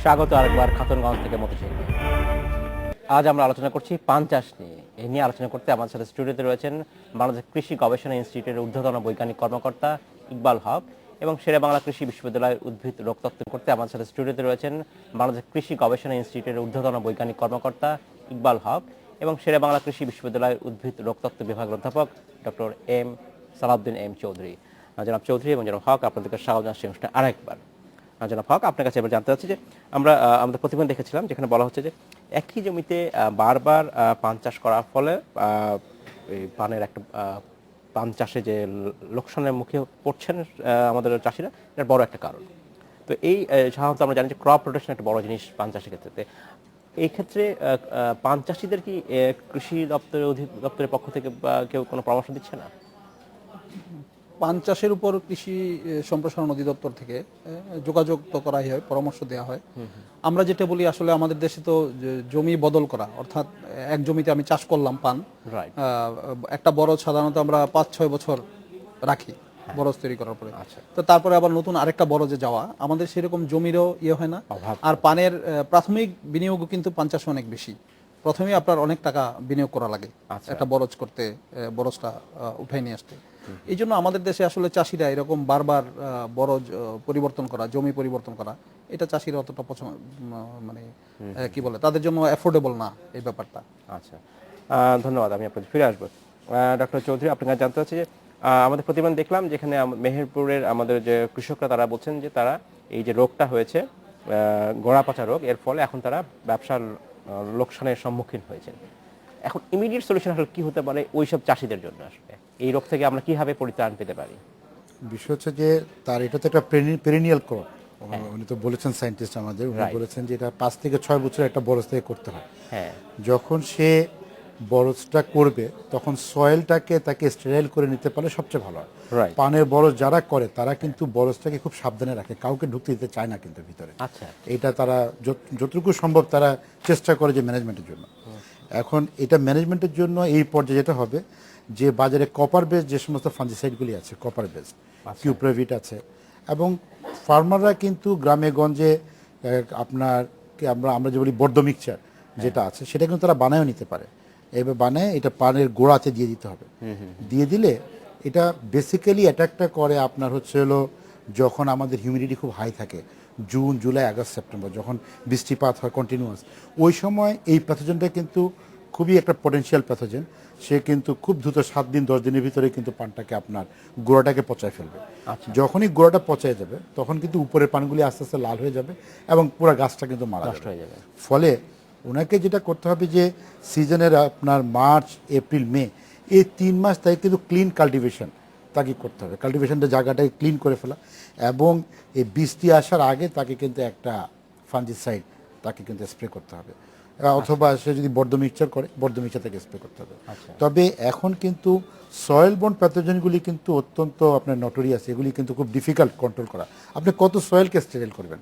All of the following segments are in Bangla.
স্বাগত আরেকবার খাতুনগঞ্জ থেকে মতিঝিল। আজ আমরা আলোচনা করছি পান চাষ নিয়ে। এই নিয়ে আলোচনা করতে আমাদের সাথে স্টুডিওতে রয়েছেন বাংলাদেশ কৃষি গবেষণা ইনস্টিটিউটের ঊর্ধ্বতন বৈজ্ঞানিক কর্মকর্তা ইকবাল হক এবং শেরে বাংলা কৃষি বিশ্ববিদ্যালয়ের উদ্ভিদ রোগতত্ত্ব করতে আমাদের সাথে স্টুডিওতে রয়েছেন বাংলাদেশ কৃষি গবেষণা ইনস্টিটিউটের ঊর্ধ্বতন বৈজ্ঞানিক কর্মকর্তা ইকবাল হক এবং শেরে বাংলা কৃষি বিশ্ববিদ্যালয়ের উদ্ভিদ রোগতত্ত্ব বিভাগের অধ্যাপক doctor M Salahuddin M Chowdhury. জনাব চৌধুরী এবং জনাব হক, আপনাদেরকে স্বাগত জানাচ্ছি অনুষ্ঠানে আরেকবার। জনাব হক, আপনার কাছে এবার জানতে চাচ্ছি যে আমরা আমাদের প্রতিবেদন দেখেছিলাম যেখানে বলা হচ্ছে যে একই জমিতে বারবার পান চাষ করার ফলে এই পানের একটা পান চাষে যে লোকসানের মুখে পড়ছেন আমাদের চাষিরা, এটার বড় একটা কারণ। তো এই সাধারণত আমরা জানি যে ক্রপ রোটেশন একটা বড় জিনিস পান চাষের ক্ষেত্রে। এই ক্ষেত্রে পান চাষিদের কি কৃষি দপ্তরের অধিদপ্তরের পক্ষ থেকে কেউ কোনো পরামর্শ দিচ্ছে না? পান চাষের উপর কৃষি সম্প্রসারণ অধিদপ্তর থেকে যোগাযোগ তো করাই হয়, পরামর্শ দেওয়া হয়। আমরা যেটা বলি, আসলে আমাদের দেশে তো জমি বদল করা, অর্থাৎ এক জমিতে আমি চাষ করলাম পান, একটা বরজ সাধারণত আমরা 5-6 বছর রাখি বরজ তৈরি করার পরে। তো তারপরে আবার নতুন আরেকটা বরজে যাওয়া, আমাদের সেরকম জমিরও হয় না। আর পানের প্রাথমিক বিনিয়োগও কিন্তু পান চাষে অনেক বেশি। প্রথমেই আপনার অনেক টাকা বিনিয়োগ করা লাগে একটা বরজ করতে, বরজটা উঠাই নিয়ে আসতে। এই জন্য আমাদের দেশে আসলে চাষিরা এরকম বারবার বরজ পরিবর্তন করা, জমি পরিবর্তন করা, এটা চাষিরা অতটা পছন্দ, মানে কি বলে, তাদের জন্য অ্যাফোর্ডেবল না এই ব্যাপারটা। আচ্ছা, ধন্যবাদ। আমি আপনাদের ফিরে আসবো। ডক্টর চৌধুরী, আপনার কাছে জানতে চাচ্ছি যে আমাদের প্রতিবেদন দেখলাম যেখানে মেহেরপুরের আমাদের যে কৃষকরা তারা বলছেন যে তারা এই যে রোগটা হয়েছে গোড়া পচা রোগ, এর ফলে এখন তারা ব্যবসার লোকসানের সম্মুখীন হয়েছেন। এখন ইমিডিয়েট সলিউশন আসলে কি হতে পারে ওইসব চাষিদের জন্য? আসলে এই রোগ থেকে আমরা কিভাবে পরিত্রাণ পেতে পারি? বিষয় হচ্ছে যে তার এটা তো একটা পেরিনিয়াল ক্রপ। উনি তো বলেছেন, সায়েন্টিস্ট আমাদের, উনি বলেছেন যে এটা 5 থেকে 6 বছর একটা বরজ থেকে করতে হয়। যখন সে বরজটা করবে তখন সয়েলটাকে তাকে স্টেরাইল করে নিতে পারলে সবচেয়ে ভালো হয়। পানের বরজ যারা করে তারা কিন্তু বরজটাকে খুব সাবধানে রাখে, কাউকে ঢুকতে দিতে চায় না কিন্তু ভিতরে। এটা তারা যতটুকু সম্ভব তারা চেষ্টা করে যে ম্যানেজমেন্টের জন্য। এখন এটা ম্যানেজমেন্টের জন্য এই পর্যায়ে যেটা হবে যে বাজারে কপার বেস যে সমস্ত ফাঞ্জিসাইডগুলি আছে, কপার বেস, কিউপ্রেভিট আছে, এবং ফার্মাররা কিন্তু গ্রামে গঞ্জে আপনার আমরা যে বলি বর্দ মিক্সচার যেটা আছে সেটা কিন্তু তারা বানায়ও নিতে পারে। এবার বানায় এটা পানের গোড়াতে দিয়ে দিতে হবে। দিয়ে দিলে এটা বেসিক্যালি অ্যাটাকটা করে আপনার হচ্ছে হলো যখন আমাদের হিউমিডিটি খুব হাই থাকে, জুন, জুলাই, আগস্ট, সেপ্টেম্বর, যখন বৃষ্টিপাত হয় কন্টিনিউয়াস, ওই সময় এই প্যাথোজেনটা কিন্তু খুবই একটা পটেনশিয়াল প্যাথোজেন। সে কিন্তু খুব দ্রুত 7 দিন 10 দিনের ভিতরে কিন্তু পানটাকে আপনার গোড়াটাকে পচায় ফেলবে। যখনই গোড়াটা পচায় যাবে তখন কিন্তু উপরের পানগুলি আস্তে আস্তে লাল হয়ে যাবে এবং পুরো গাছটা কিন্তু মারা যাবে। ফলে ওনাকে যেটা করতে হবে যে সিজনের আপনার মার্চ, এপ্রিল, মে এই 3 মাস তাই কিন্তু ক্লিন কাল্টিভেশন তাকে করতে হবে। কাল্টিভেশনটা জায়গাটাকে ক্লিন করে ফেলা, এবং এই বৃষ্টি আসার আগে তাকে কিন্তু একটা ফাঞ্জিসাইড তাকে কিন্তু স্প্রে করতে হবে, অথবা সে যদি বর্দ মিক্সচার করে বর্দ মিক্সচার থেকে স্প্রে করতে হবে। তবে এখন কিন্তু সয়েল বোর্ন প্যাথোজেনগুলি কিন্তু অত্যন্ত আপনার নটোরিয়াস, এগুলি কিন্তু খুব ডিফিকাল্ট কন্ট্রোল করা। আপনি কত সয়েলকে স্টেরিল করবেন?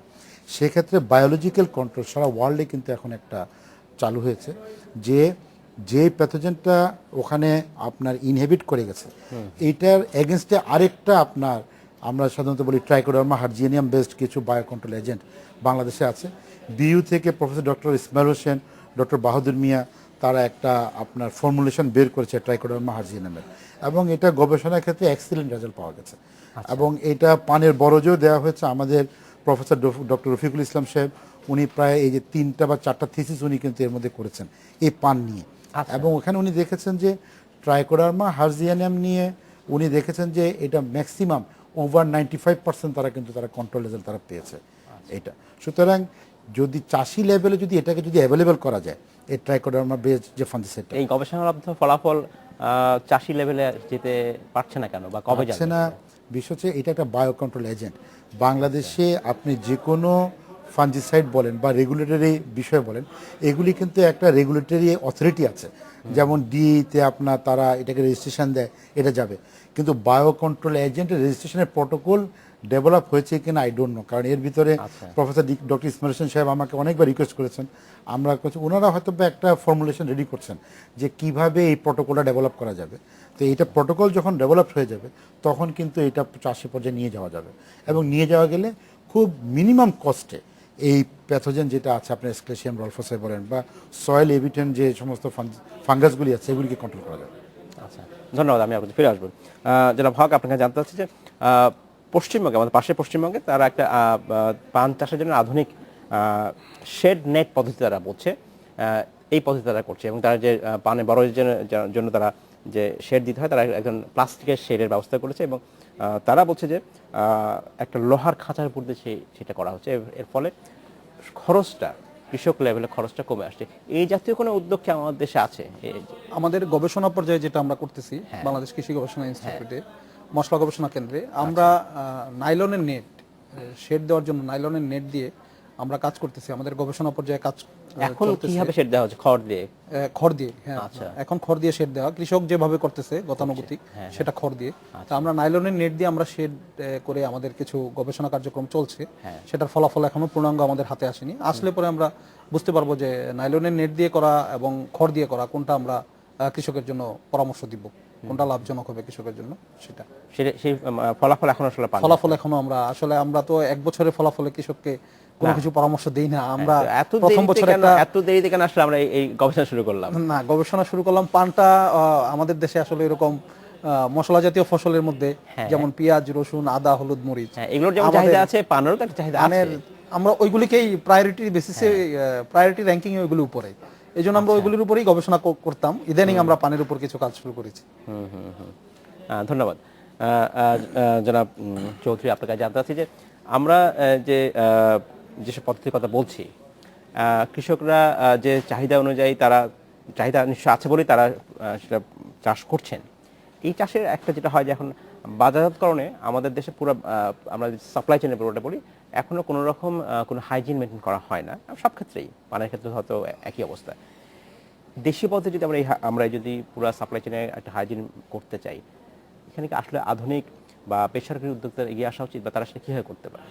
সেক্ষেত্রে বায়োলজিক্যাল কন্ট্রোল সারা ওয়ার্ল্ডে কিন্তু এখন একটা চালু হয়েছে যে প্যাথোজেনটা ওখানে আপনার ইনহেবিট করে গেছে, এইটার এগেনস্টে আরেকটা আপনার আমরা সাধারণত বলি ট্রাইকোডার্মা হার্জিয়ানিয়াম বেসড কিছু বায়োকন্ট্রোল এজেন্ট বাংলাদেশে আছে। বিইউ থেকে professor doctor Ismail Hossain, doctor Bahadur Mia, তারা একটা আপনার ফর্মুলেশন বের করেছে ট্রাইকোডার্মা হার্জিয়ানিয়ামের, এবং এটা গবেষণার ক্ষেত্রে এক্সিলেন্ট রেজাল্ট পাওয়া গেছে। এবং এটা পানের বরজেও দেওয়া হয়েছে। আমাদের প্রফেসর ডক্টর রফিকুল ইসলাম সাহেব, উনি প্রায় এই যে 3টা বা 4টা থিসিস উনি কিন্তু এর মধ্যে করেছেন এই পান নিয়ে। এবং ওখানে উনি দেখেছেন যে ট্রাইকোডার্মা হার্জিয়ানিয়াম নিয়ে উনি দেখেছেন যে এটা ম্যাক্সিমাম ওভার 95% তারা কিন্তু তারা কন্ট্রোল রেজাল্ট তারা পেয়েছে এটা। সুতরাং যদি চাষি লেভেলে যদি এটাকে যদি অ্যাভেলেবেল করা যায়, এই ট্রাইকোডার্মা বেস যে ফাঞ্জিসাইড, এই গবেষণালব্ধ ফলাফল চাষি লেভেলে যেতে পারছে না কেন বা কবে যাচ্ছে না? বিষয় হচ্ছে এটা একটা বায়ো কন্ট্রোল এজেন্ট। বাংলাদেশে আপনি যে কোনো ফাঞ্জিসাইড বলেন বা রেগুলেটরি বিষয় বলেন, এগুলি কিন্তু একটা রেগুলেটরি অথরিটি আছে। যেমন ডিতে আপনার তারা এটাকে রেজিস্ট্রেশন দেয়, এটা যাবে। কিন্তু বায়ো কন্ট্রোল এজেন্টের রেজিস্ট্রেশনের প্রোটোকল ডেভেলপ হয়েছে কিনা আই ডোন্ট নো, কারণ এর ভিতরে প্রফেসর ডক্টর ইসমাইল হোসেন সাহেব আমাকে অনেকবার রিকোয়েস্ট করেছেন, আমরা ওনারা হয়তো একটা ফর্মুলেশন রেডি করছেন যে কিভাবে এই প্রোটোকলটা ডেভেলপ করা যাবে। তো এইটা প্রোটোকল যখন ডেভেলপ হয়ে যাবে তখন কিন্তু এটা চাষি পর্যায়ে নিয়ে যাওয়া যাবে, এবং নিয়ে যাওয়া গেলে খুব মিনিমাম কস্টে এই প্যাথোজেন যেটা আছে আপনার স্ক্লেশিয়াম রলফোসাই বলেন বা সয়েল এভিটেন যে সমস্ত ফাঙ্গাসগুলি আছে এগুলিকে কন্ট্রোল করা যাবে। আচ্ছা, ধন্যবাদ। আমি আপনাকে ফিরে আসবো। জনাব হক, আপনাকে জানতে চাচ্ছি যে পশ্চিমবঙ্গে, আমাদের পাশে পশ্চিমবঙ্গে তারা একটা পান চাষের জন্য আধুনিক শেড নেট পদ্ধতি তারা বলছে, এই পদ্ধতি তারা করছে এবং তারা যে পানে বড় জন্য তারা যে শেড দিতে হয় তারা একজন প্লাস্টিকের শেডের ব্যবস্থা করেছে এবং তারা বলছে যে একটা লোহার খাঁচার উপর দিয়ে সেটা করা হচ্ছে। এর ফলে খরচটা, কৃষক লেভেলে খরচটা কমে আসছে। এই জাতীয় কোনো উদ্যোগ কি আমাদের দেশে আছে? আমাদের গবেষণা পর্যায়ে যেটা আমরা করতেছি বাংলাদেশ কৃষি গবেষণা ইনস্টিটিউটে মশলা গবেষণা কেন্দ্রে আমরা নাইলনের নেট শেড দেওয়ার জন্য নাইলনের নেট দিয়ে আমরা কাজ করতেছি। আমাদের গবেষণা পর্যায়ে কাজ এখন কিভাবে শেড দেওয়া হচ্ছে? খড় দিয়ে? খড় দিয়ে, হ্যাঁ। এখন খড় দিয়ে শেড দেওয়া, কৃষক যেভাবে করতেছে গতানুগতিক সেটা খড় দিয়ে। তা আমরা নাইলনের নেট দিয়ে আমরা শেড করে আমাদের কিছু গবেষণা কার্যক্রম চলছে। সেটার ফলাফল এখনো পূর্ণাঙ্গ আমাদের হাতে আসেনি। আসলে পরে আমরা বুঝতে পারবো যে নাইলনের নেট দিয়ে করা এবং খড় দিয়ে করা কোনটা আমরা কৃষকের জন্য পরামর্শ দিব, কোনটা লাভজনক হবে কৃষকের জন্য সেটা। সেই ফলাফল এখন আসলে ফলাফল এখনো আমরা তো এক বছরের ফলাফলে কৃষককে কোনো কিছু পরামর্শ দেই না আমরা। প্রথম বছর এত দেরিতে কেন আসলে আমরা এই গবেষণা শুরু করলাম? না, গবেষণা শুরু করলাম পানটা আমাদের দেশে আসলে এরকম মশলা জাতীয় ফসলের মধ্যে যেমন পেঁয়াজ, রসুন, আদা, হলুদ, মরিচ, এগুলোর যেমন চাহিদা আছে পানেরও তো একটা চাহিদা আছে। আমরা ওইগুলিকেই প্রায়োরিটি বেসিসে, প্রায়োরিটি র্যাঙ্কিং এ ওইগুলি উপরে, এই জন্য আমরা ওইগুলির উপরেই গবেষণা করতাম। ইদানিং আমরা পানের উপর কিছু কাজ শুরু করেছি। ধন্যবাদ। জনাব চৌধুরী, আপনাকে জানতে চাচ্ছি যে আমরা যেসব পদ্ধতির কথা বলছি, কৃষকরা যে চাহিদা অনুযায়ী তারা চাহিদা নিশ্চয় আছে বলেই তারা সেটা চাষ করছেন। এই চাষের একটা যেটা হয় যে এখন বাজারজাতকরণে আমাদের দেশে পুরো আমরা সাপ্লাই চেনের পুরোটা বলি, এখনো কোনো রকম কোনো হাইজিন মেনটেন করা হয় না সব ক্ষেত্রেই। পানের ক্ষেত্রে হয়তো একই অবস্থা। দেশীয় পদ্ধতি যদি আমরা যদি পুরো সাপ্লাই চেনে একটা হাইজিন করতে চাই, এখানে কি আসলে আধুনিক বা বেসরকারি উদ্যোক্তা এগিয়ে আসা উচিত, বা তারা সেটা কীভাবে করতে পারে?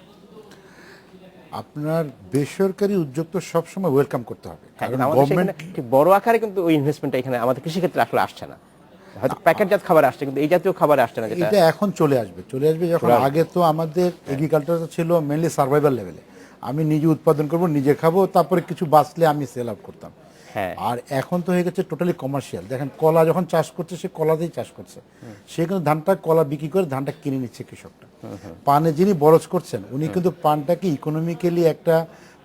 আপনার বেসরকারি উদ্যোগ তো সবসময় ওয়েলকাম করতে হবে, কারণ গভর্নমেন্ট বড় আকারে কিন্তু ওই ইনভেস্টমেন্টটা এখানে আমাদের কৃষি ক্ষেত্রে আসলে আসছে না। হয়তো প্যাকেটজাত খাবার আসছে কিন্তু এই জাতীয় খাবার আসছে না। এটা এখন চলে আসবে যখন। আগে তো আমাদের এগ্রিকালচার ছিল মেইনলি সার্ভাইভাল লেভেলে, আমি নিজে উৎপাদন করব, নিজে খাবো, তারপরে কিছু বাঁচলে আমি সেল আউট করতাম। আর এখন তো হয়ে গেছে টোটালি কমার্শিয়াল। দেখেন কলা যখন চাষ করছে সে কলাতেই চাষ করছে, সে কিন্তু ধানটা কলা বিক্রি করে ধানটা কিনে নিচ্ছে কৃষকটা। পানে যিনি বরজ করছেন উনি কিন্তু পানটাকে ইকোনমিক্যালি একটা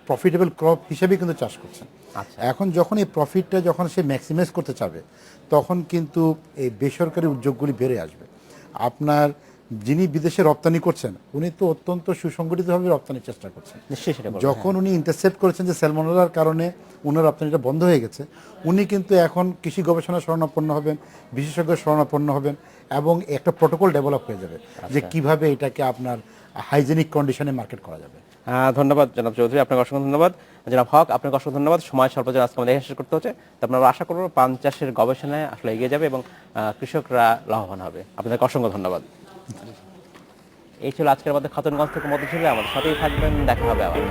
প্রফিটেবল ক্রপ হিসেবে কিন্তু চাষ করছেন। এখন যখন এই প্রফিটটা যখন সে ম্যাক্সিমাইজ করতে চাবে তখন কিন্তু এই বেসরকারি উদ্যোগগুলি বেড়ে আসবে। আপনার যিনি বিদেশে রপ্তানি করছেন উনি তো অত্যন্ত সুসংগঠিতভাবে রপ্তানির চেষ্টা করছেন। যখন উনি ইন্টারসেপ্ট করেছেন যে স্যালমোনেলার কারণে উনার রপ্তানিটা বন্ধ হয়ে গেছে, উনি কিন্তু এখন কৃষি গবেষণা শরণাপন্ন হবেন, বিশেষজ্ঞ শরণাপন্ন হবেন এবং একটা প্রোটোকল ডেভেলপ হয়ে যাবে যে কিভাবে এটাকে আপনার হাইজেনিক কন্ডিশনে মার্কেট করা যাবে। ধন্যবাদ জনাব চৌধুরী, আপনাকে অসংখ্য ধন্যবাদ। জনাব হক, আপনাকে অসংখ্য ধন্যবাদ। সময় স্বল্প জন্য আজকে আমাদের শেষ করতে হচ্ছে, তো আমরা আশা করব পান চাষের গবেষণায় আসলে এগিয়ে যাবে এবং কৃষকরা লাভবান হবে। আপনাকে অসংখ্য ধন্যবাদ। এই ছিল আজকের আমাদের খাতুনগঞ্জ থেকে মতো ছিল। আমাদের সাথেই থাকবেন, দেখা হবে আবার।